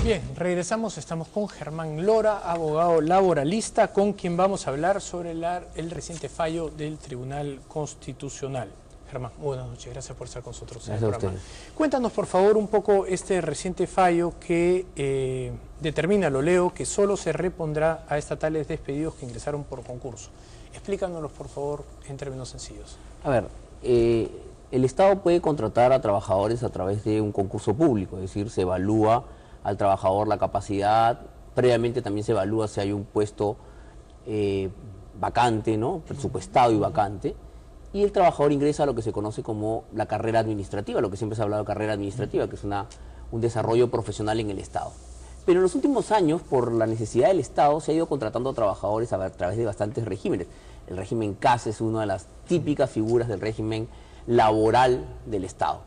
Bien, regresamos, estamos con Germán Lora, abogado laboralista, con quien vamos a hablar sobre el reciente fallo del Tribunal Constitucional. Germán, buenas noches, gracias por estar con nosotros en el programa. Cuéntanos, por favor, un poco este reciente fallo que determina, lo leo, que solo se repondrá a estatales despedidos que ingresaron por concurso. Explícanos, por favor, en términos sencillos. A ver, el Estado puede contratar a trabajadores a través de un concurso público, es decir, se evalúa al trabajador la capacidad, previamente también se evalúa si hay un puesto vacante, ¿no? Presupuestado y vacante, y el trabajador ingresa a lo que se conoce como la carrera administrativa, lo que siempre se ha hablado de carrera administrativa, que es un desarrollo profesional en el Estado. Pero en los últimos años, por la necesidad del Estado, se ha ido contratando a trabajadores a través de bastantes regímenes. El régimen CAS es una de las típicas figuras del régimen laboral del Estado.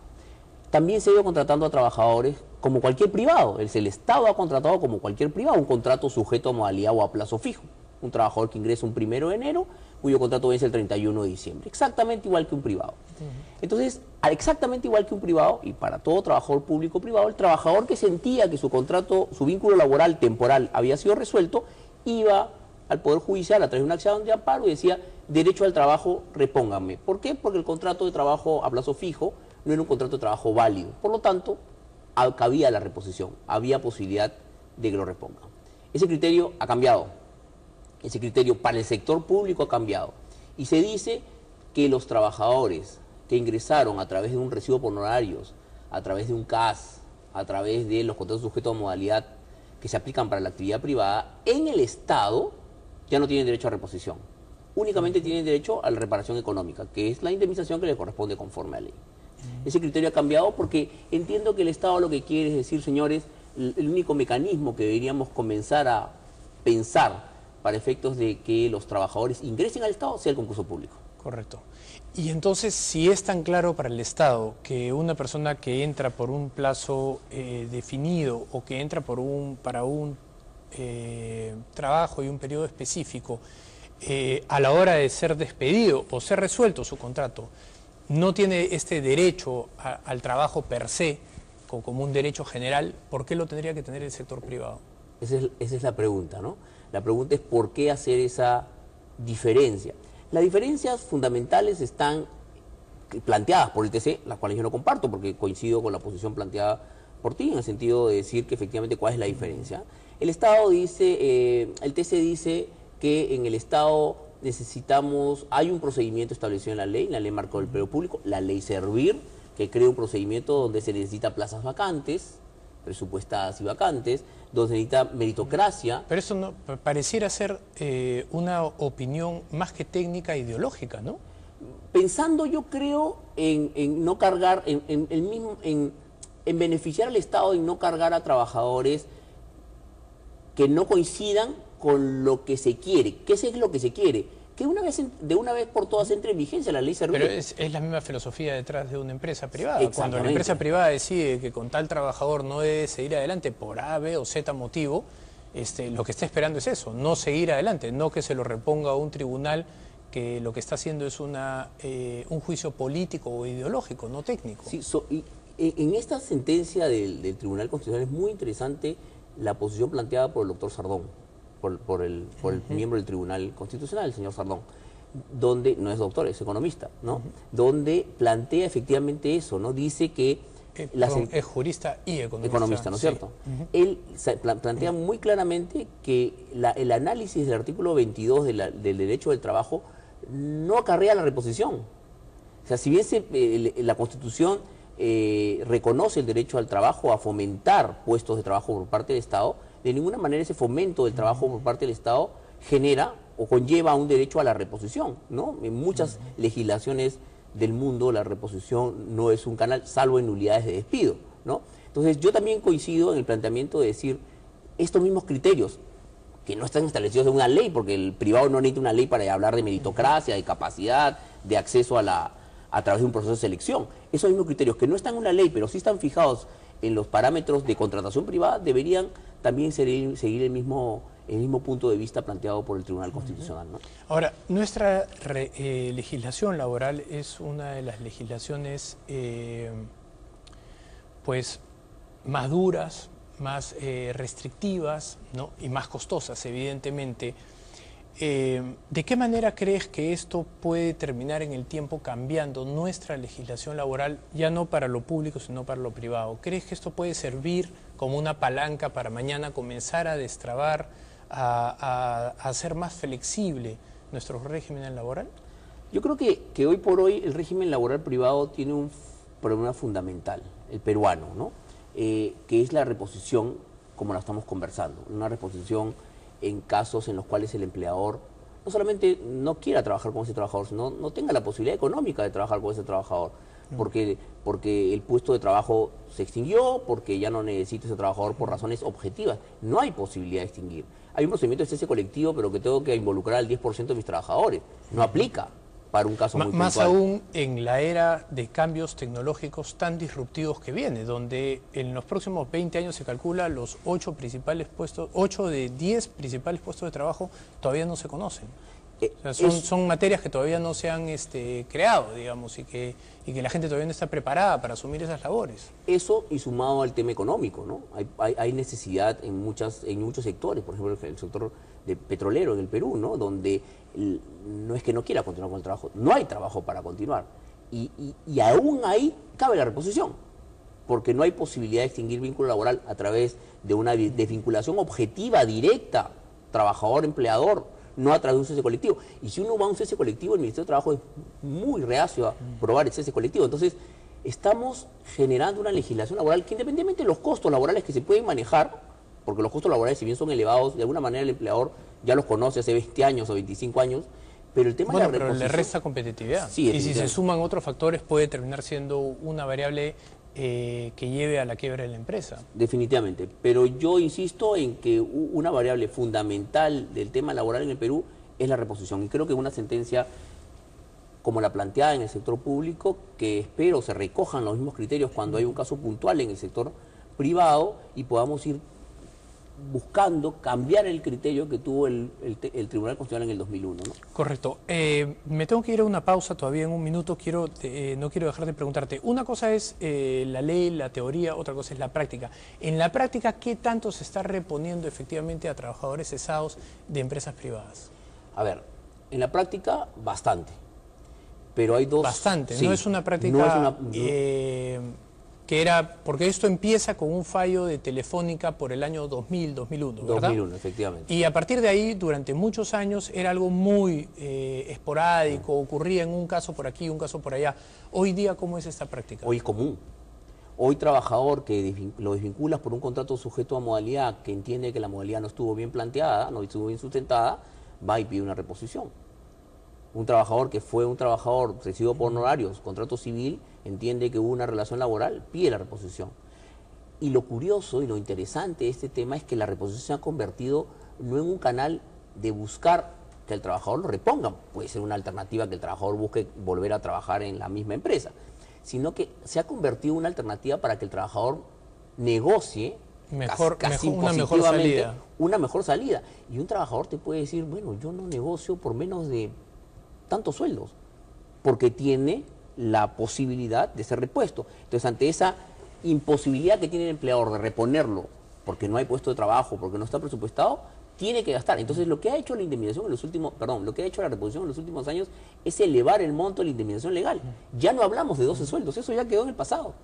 También se ha ido contratando a trabajadores como cualquier privado. El Estado ha contratado como cualquier privado un contrato sujeto a modalidad o a plazo fijo. Un trabajador que ingresa un 1 de enero, cuyo contrato vence el 31 de diciembre. Exactamente igual que un privado. Entonces, exactamente igual que un privado, y para todo trabajador público o privado, el trabajador que sentía que su contrato, su vínculo laboral temporal había sido resuelto, iba al Poder Judicial a través de una acción de amparo y decía: derecho al trabajo, repónganme. ¿Por qué? Porque el contrato de trabajo a plazo fijo no era un contrato de trabajo válido. Por lo tanto, cabía la reposición, había posibilidad de que lo repongan. Ese criterio ha cambiado. Ese criterio para el sector público ha cambiado. Y se dice que los trabajadores que ingresaron a través de un recibo por honorarios, a través de un CAS, a través de los contratos sujetos a modalidad que se aplican para la actividad privada, en el Estado ya no tienen derecho a reposición. Únicamente tienen derecho a la reparación económica, que es la indemnización que les corresponde conforme a ley. Ese criterio ha cambiado porque entiendo que el Estado lo que quiere es decir: señores, el único mecanismo que deberíamos comenzar a pensar para efectos de que los trabajadores ingresen al Estado sea el concurso público. Correcto. Y entonces, si es tan claro para el Estado que una persona que entra por un plazo definido o que entra para un trabajo y un periodo específico, a la hora de ser despedido o ser resuelto su contrato, no tiene este derecho al trabajo per se, como un derecho general, ¿por qué lo tendría que tener el sector privado? Esa es la pregunta, ¿no? La pregunta es por qué hacer esa diferencia. Las diferencias fundamentales están planteadas por el TC, las cuales yo no comparto porque coincido con la posición planteada por ti, en el sentido de decir que efectivamente cuál es la diferencia. El Estado dice, el TC dice que en el Estado hay un procedimiento establecido en la ley marco del empleo público, la ley Servir, que crea un procedimiento donde se necesita plazas vacantes, presupuestadas y vacantes, donde se necesita meritocracia. Pero eso no pareciera ser una opinión más que técnica ideológica, ¿no? Pensando, yo creo, en no cargar, en beneficiar al Estado y no cargar a trabajadores que no coincidan con lo que se quiere. ¿Qué es lo que se quiere? Que de una vez por todas entre en vigencia la ley Servir. Pero es la misma filosofía detrás de una empresa privada. Cuando la empresa privada decide que con tal trabajador no debe seguir adelante por A, B o Z motivo, lo que está esperando es eso, no seguir adelante, no que se lo reponga a un tribunal que lo que está haciendo es un juicio político o ideológico, no técnico. Sí, en esta sentencia del Tribunal Constitucional es muy interesante la posición planteada por el doctor Sardón, por el miembro del Tribunal Constitucional, el señor Sardón, donde, no es doctor, es economista, ¿no? Donde plantea efectivamente eso, ¿no? Dice que... es jurista y economista. ¿No es cierto? Él plantea muy claramente que el análisis del artículo 22 del derecho del trabajo no acarrea la reposición. O sea, si bien la Constitución reconoce el derecho al trabajo, a fomentar puestos de trabajo por parte del Estado, de ninguna manera ese fomento del trabajo por parte del Estado genera o conlleva un derecho a la reposición, ¿no? En muchas legislaciones del mundo la reposición no es un canal, salvo en nulidades de despido, ¿no? Entonces yo también coincido en el planteamiento de decir estos mismos criterios que no están establecidos en una ley, porque el privado no necesita una ley para hablar de meritocracia, de capacidad, de acceso a través de un proceso de selección. Esos mismos criterios que no están en una ley, pero sí están fijados en los parámetros de contratación privada, deberían también seguir el mismo punto de vista planteado por el Tribunal Constitucional, ¿no? Ahora, nuestra legislación laboral es una de las legislaciones pues más duras, restrictivas, ¿no? Y más costosas, evidentemente. ¿De qué manera crees que esto puede terminar en el tiempo cambiando nuestra legislación laboral, ya no para lo público, sino para lo privado? ¿Crees que esto puede servir como una palanca para mañana comenzar a destrabar, a hacer más flexible nuestro régimen laboral? Yo creo que hoy por hoy el régimen laboral privado tiene un problema fundamental, el peruano, ¿no? Que es la reposición, como la estamos conversando, una reposición en casos en los cuales el empleador no solamente no quiera trabajar con ese trabajador, sino no tenga la posibilidad económica de trabajar con ese trabajador, porque el puesto de trabajo se extinguió, porque ya no necesita ese trabajador por razones objetivas. No hay posibilidad de extinguir. Hay un procedimiento de cese colectivo, pero que tengo que involucrar al 10% de mis trabajadores. No aplica para un caso muy puntual. Más aún en la era de cambios tecnológicos tan disruptivos que viene, donde en los próximos 20 años se calcula los 8 de 10 principales puestos de trabajo todavía no se conocen. O sea, son materias que todavía no se han creado, digamos, y que la gente todavía no está preparada para asumir esas labores. Eso y sumado al tema económico, ¿no? Hay necesidad en muchos sectores, por ejemplo, el sector petrolero en el Perú, ¿no? Donde no es que no quiera continuar con el trabajo, no hay trabajo para continuar. Y aún ahí cabe la reposición, porque no hay posibilidad de extinguir vínculo laboral a través de una desvinculación objetiva, directa, trabajador-empleador, no a través de un cese colectivo. Y si uno va a un cese colectivo, el Ministerio de Trabajo es muy reacio a aprobar el cese colectivo. Entonces, estamos generando una legislación laboral que, independientemente de los costos laborales que se pueden manejar, porque los costos laborales, si bien son elevados, de alguna manera el empleador ya los conoce hace 20 años o 25 años, pero el tema de la reposición... Pero le resta competitividad. Sí, y si se suman otros factores, puede terminar siendo una variable que lleve a la quiebra de la empresa. Definitivamente, pero yo insisto en que una variable fundamental del tema laboral en el Perú es la reposición, y creo que una sentencia como la planteada en el sector público, que espero se recojan los mismos criterios cuando hay un caso puntual en el sector privado y podamos ir buscando cambiar el criterio que tuvo el Tribunal Constitucional en el 2001, ¿no? Correcto. Me tengo que ir a una pausa todavía en un minuto. No quiero dejar de preguntarte. Una cosa es la ley, la teoría, otra cosa es la práctica. En la práctica, ¿qué tanto se está reponiendo efectivamente a trabajadores cesados de empresas privadas? A ver, en la práctica, bastante. Pero hay dos... Bastante, sí, no es una práctica... No es una, que era, porque esto empieza con un fallo de Telefónica por el año 2000, 2001, ¿verdad? 2001, efectivamente. Y a partir de ahí, durante muchos años, era algo muy esporádico, ocurría en un caso por aquí, un caso por allá. Hoy día, ¿cómo es esta práctica? Hoy es común. Hoy trabajador que lo desvinculas por un contrato sujeto a modalidad, que entiende que la modalidad no estuvo bien planteada, no estuvo bien sustentada, va y pide una reposición. Un trabajador que fue un trabajador recibido por honorarios, contrato civil, entiende que hubo una relación laboral, pide la reposición. Y lo curioso y lo interesante de este tema es que la reposición se ha convertido no en un canal de buscar que el trabajador lo reponga, puede ser una alternativa que el trabajador busque volver a trabajar en la misma empresa, sino que se ha convertido en una alternativa para que el trabajador negocie una mejor salida. Una mejor salida. Y un trabajador te puede decir, bueno, yo no negocio por menos de tantos sueldos, porque tiene la posibilidad de ser repuesto. Entonces, ante esa imposibilidad que tiene el empleador de reponerlo, porque no hay puesto de trabajo, porque no está presupuestado, tiene que gastar. Entonces, lo que ha hecho la indemnización en los últimos, lo que ha hecho la reposición en los últimos años es elevar el monto de la indemnización legal. Ya no hablamos de 12 sueldos, eso ya quedó en el pasado.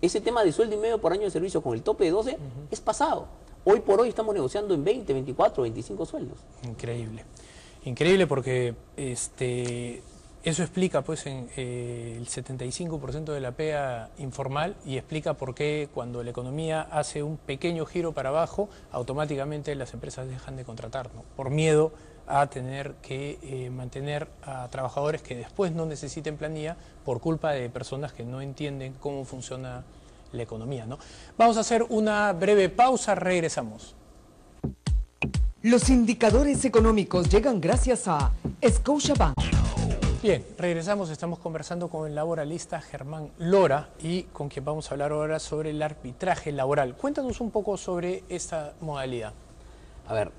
Ese tema de sueldo y medio por año de servicio con el tope de 12 es pasado. Hoy por hoy estamos negociando en 20, 24, 25 sueldos. Increíble. Increíble porque eso explica pues el 75% de la PEA informal y explica por qué cuando la economía hace un pequeño giro para abajo, automáticamente las empresas dejan de contratar, ¿no? Por miedo a tener que mantener a trabajadores que después no necesiten planilla por culpa de personas que no entienden cómo funciona la economía, ¿no? Vamos a hacer una breve pausa, regresamos. Los indicadores económicos llegan gracias a Scotiabank. Bien, regresamos, estamos conversando con el laboralista Germán Lora y con quien vamos a hablar ahora sobre el arbitraje laboral. Cuéntanos un poco sobre esta modalidad. A ver,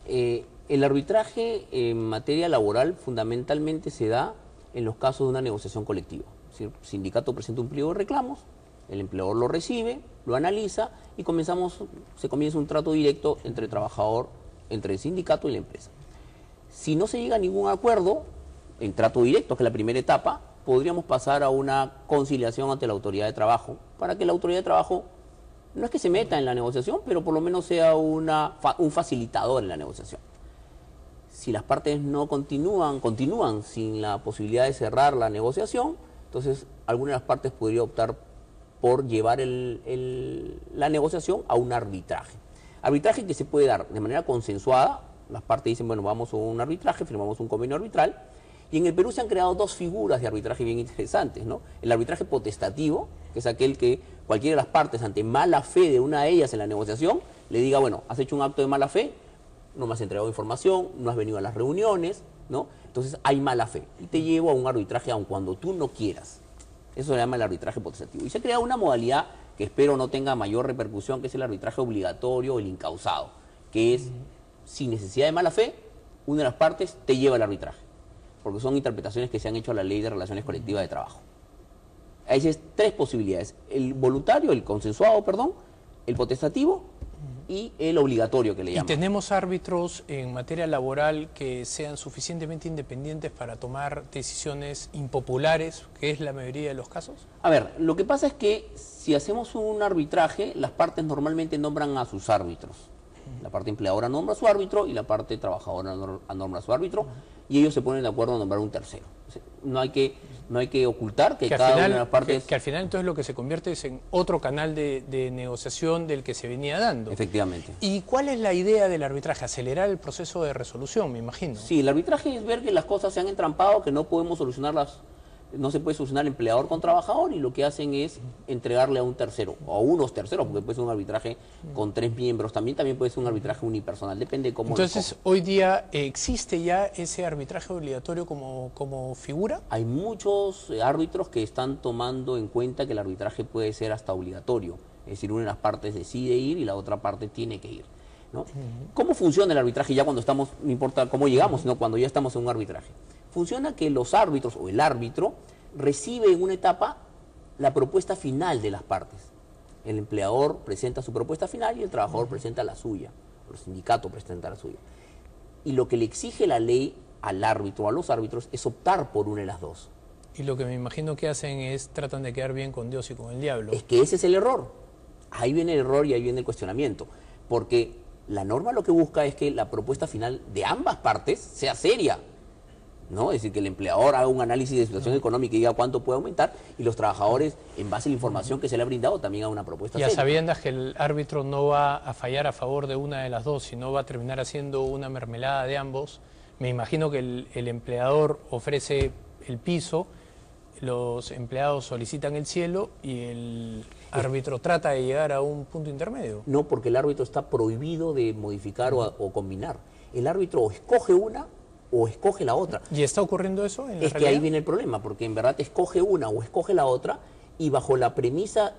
el arbitraje en materia laboral fundamentalmente se da en los casos de una negociación colectiva. Es decir, el sindicato presenta un pliego de reclamos, El empleador lo recibe, lo analiza y se comienza un trato directo entre el trabajador, entre el sindicato y la empresa. Si no se llega a ningún acuerdo, en trato directo, que es la primera etapa, podríamos pasar a una conciliación ante la autoridad de trabajo, para que la autoridad de trabajo no es que se meta en la negociación, pero por lo menos sea un facilitador en la negociación. Si las partes no continúan sin la posibilidad de cerrar la negociación, entonces alguna de las partes podría optar por llevar la negociación a un arbitraje. Arbitraje que se puede dar de manera consensuada. Las partes dicen, bueno, vamos a un arbitraje, firmamos un convenio arbitral. Y en el Perú se han creado dos figuras de arbitraje bien interesantes, ¿no? El arbitraje potestativo, que es aquel que cualquiera de las partes, ante mala fe de una de ellas en la negociación, le diga, bueno, has hecho un acto de mala fe, no me has entregado información, no has venido a las reuniones, ¿no? Entonces hay mala fe y te llevo a un arbitraje aun cuando tú no quieras. Eso se llama el arbitraje potestativo. Y se ha creado una modalidad que espero no tenga mayor repercusión, que es el arbitraje obligatorio o el incausado, que es, sin necesidad de mala fe, una de las partes te lleva al arbitraje, porque son interpretaciones que se han hecho a la Ley de Relaciones Colectivas de Trabajo. Hay tres posibilidades: el voluntario, el consensuado, perdón, el potestativo y el obligatorio, que le llaman. ¿Y tenemos árbitros en materia laboral que sean suficientemente independientes para tomar decisiones impopulares, que es la mayoría de los casos? A ver, lo que pasa es que si hacemos un arbitraje, las partes normalmente nombran a sus árbitros. La parte empleadora nombra a su árbitro y la parte trabajadora nombra a su árbitro, y ellos se ponen de acuerdo a nombrar un tercero. No hay que ocultar que cada una de las partes... Que al final entonces lo que se convierte es en otro canal de negociación del que se venía dando. Efectivamente. ¿Y cuál es la idea del arbitraje? Acelerar el proceso de resolución, me imagino. Sí, el arbitraje es ver que las cosas se han entrampado, que no podemos solucionarlas. No se puede solucionar empleador con trabajador, y lo que hacen es entregarle a un tercero, o a unos terceros, porque puede ser un arbitraje con 3 miembros, también puede ser un arbitraje unipersonal, depende de cómo. Entonces, hoy día, ¿existe ya ese arbitraje obligatorio como figura? Hay muchos árbitros que están tomando en cuenta que el arbitraje puede ser hasta obligatorio, es decir, una de las partes decide ir y la otra parte tiene que ir, ¿no? ¿Cómo funciona el arbitraje ya cuando estamos, no importa cómo llegamos, sino cuando ya estamos en un arbitraje? Funciona que los árbitros o el árbitro recibe en una etapa la propuesta final de las partes. El empleador presenta su propuesta final y el trabajador presenta la suya, o el sindicato presenta la suya. Y lo que le exige la ley al árbitro o a los árbitros es optar por una de las dos. Y lo que me imagino que hacen es tratan de quedar bien con Dios y con el diablo. Es que ese es el error. Ahí viene el error y ahí viene el cuestionamiento. Porque la norma lo que busca es que la propuesta final de ambas partes sea seria, ¿no? Es decir, que el empleador haga un análisis de situación económica y diga cuánto puede aumentar, y los trabajadores, en base a la información que se le ha brindado, también hagan una propuesta y a seria. sabiendas que el árbitro no va a fallar a favor de una de las dos, sino va a terminar haciendo una mermelada de ambos. Me imagino que el empleador ofrece el piso, los empleados solicitan el cielo y el árbitro trata de llegar a un punto intermedio. No, porque el árbitro está prohibido de modificar o combinar. El árbitro o escoge una o escoge la otra. ¿Y está ocurriendo eso en la Es que realidad? ahí viene el problema, porque en verdad escoge una o escoge la otra, y bajo la premisa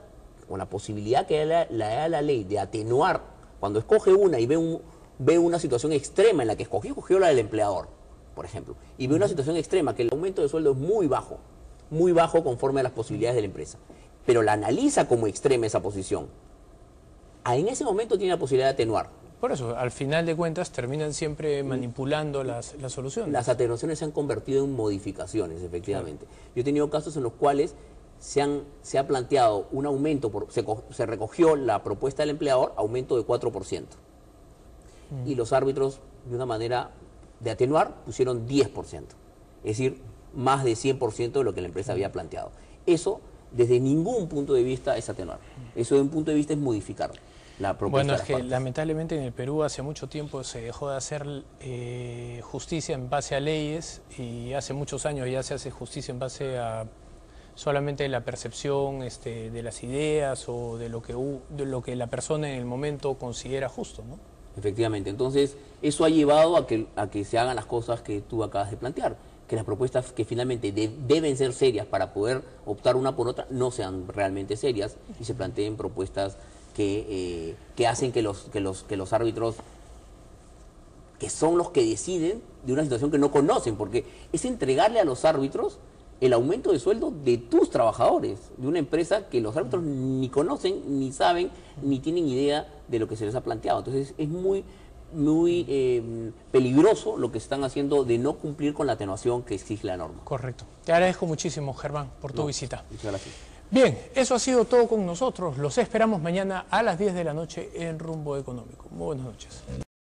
o la posibilidad que le da la ley de atenuar, cuando escoge una y ve una situación extrema en la que escogió la del empleador, por ejemplo, y ve una situación extrema, que el aumento de sueldo es muy bajo conforme a las posibilidades de la empresa, pero la analiza como extrema esa posición, en ese momento tiene la posibilidad de atenuar. Por eso, al final de cuentas, terminan siempre manipulando las soluciones. Las atenuaciones se han convertido en modificaciones, efectivamente. Yo he tenido casos en los cuales se ha planteado un aumento, se recogió la propuesta del empleador, aumento de 4%. Y los árbitros, de una manera de atenuar, pusieron 10%. Es decir, más de 100% de lo que la empresa había planteado. Eso, desde ningún punto de vista, es atenuar. Eso, de un punto de vista, es modificar la propuesta. Bueno, de es las que partes. lamentablemente en el Perú hace mucho tiempo se dejó de hacer justicia en base a leyes, y hace muchos años ya se hace justicia en base a solamente la percepción de las ideas o de lo que la persona en el momento considera justo, ¿no? Efectivamente. Entonces, eso ha llevado a que se hagan las cosas que tú acabas de plantear, que las propuestas que finalmente deben ser serias para poder optar una por otra no sean realmente serias y se planteen propuestas que hacen que los árbitros, que son los que deciden de una situación que no conocen, porque es entregarle a los árbitros el aumento de sueldo de tus trabajadores, de una empresa que los árbitros ni conocen, ni saben, ni tienen idea de lo que se les ha planteado. Entonces es muy peligroso lo que están haciendo de no cumplir con la atenuación que exige la norma. Correcto. Te agradezco muchísimo, Germán, por tu visita. Muchas gracias. Bien, eso ha sido todo con nosotros. Los esperamos mañana a las 10 de la noche en Rumbo Económico. Muy buenas noches.